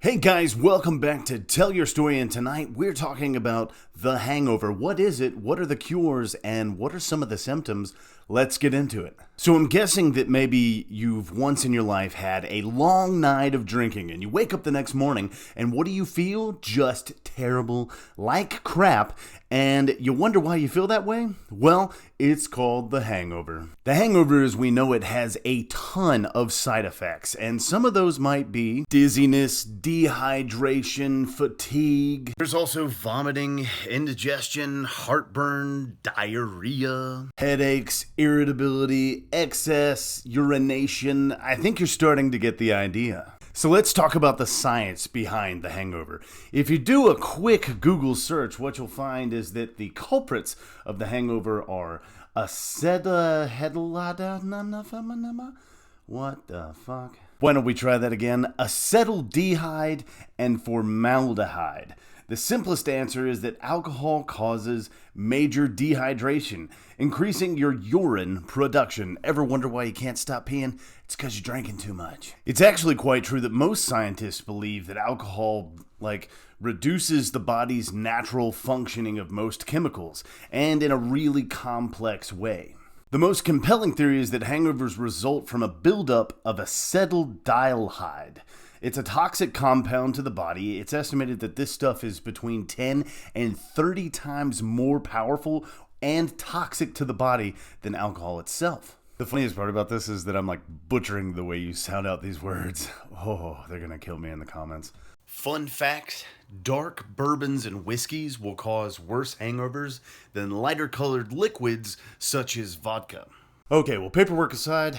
Hey guys, welcome back to Tell Your Story, and tonight we're talking about the hangover. What is it? What are the cures? And what are some of the symptoms? Let's get into it. So I'm guessing that maybe you've once in your life had a long night of drinking and you wake up the next morning and what do you feel? Just terrible, like crap, and you wonder why you feel that way? Well, it's called the hangover. The hangover, as we know it, has a ton of side effects, and some of those might be dizziness, dehydration, fatigue. There's also vomiting, indigestion, heartburn, diarrhea, headaches, irritability, excess, urination. I think you're starting to get the idea. So let's talk about the science behind the hangover. If you do a quick Google search, what you'll find is that the culprits of the hangover are acetaldehyde. What the fuck? Why don't we try that again? Acetaldehyde and formaldehyde. The simplest answer is that alcohol causes major dehydration, increasing your urine production. Ever wonder why you can't stop peeing? It's because you're drinking too much. It's actually quite true that most scientists believe that alcohol, reduces the body's natural functioning of most chemicals, and in a really complex way. The most compelling theory is that hangovers result from a buildup of acetaldehyde. It's a toxic compound to the body. It's estimated that this stuff is between 10 and 30 times more powerful and toxic to the body than alcohol itself. The funniest part about this is that I'm butchering the way you sound out these words. Oh, they're gonna kill me in the comments. Fun fact, dark bourbons and whiskeys will cause worse hangovers than lighter colored liquids such as vodka. Okay, well, paperwork aside,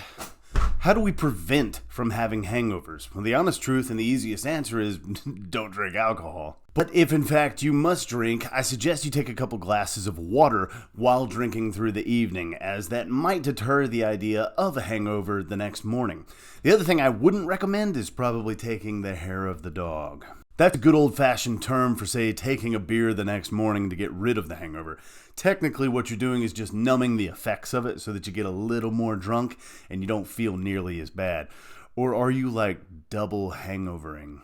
how do we prevent from having hangovers? Well, the honest truth and the easiest answer is don't drink alcohol. But if in fact you must drink, I suggest you take a couple glasses of water while drinking through the evening, as that might deter the idea of a hangover the next morning. The other thing I wouldn't recommend is probably taking the hair of the dog. That's a good old-fashioned term for, say, taking a beer the next morning to get rid of the hangover. Technically, what you're doing is just numbing the effects of it so that you get a little more drunk and you don't feel nearly as bad. Or are you double hangovering?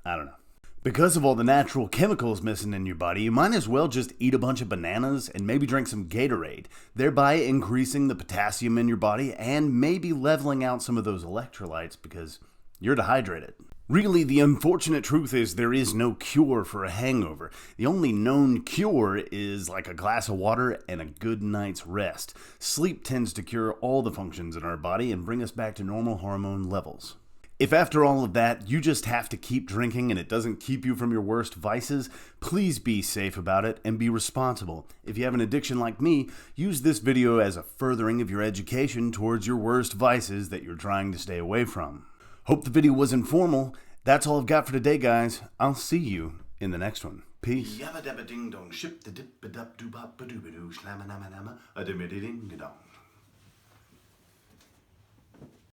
I don't know. Because of all the natural chemicals missing in your body, you might as well just eat a bunch of bananas and maybe drink some Gatorade, thereby increasing the potassium in your body and maybe leveling out some of those electrolytes because you're dehydrated. Really, the unfortunate truth is there is no cure for a hangover. The only known cure is a glass of water and a good night's rest. Sleep tends to cure all the functions in our body and bring us back to normal hormone levels. If after all of that, you just have to keep drinking and it doesn't keep you from your worst vices, please be safe about it and be responsible. If you have an addiction like me, use this video as a furthering of your education towards your worst vices that you're trying to stay away from. Hope the video was informal. That's all I've got for today, guys. I'll see you in the next one. Peace. Yabba dabba ding dong, ship the dip a dup doo bop a doo ba doo, slamma nama nama, a dimmy ding dong.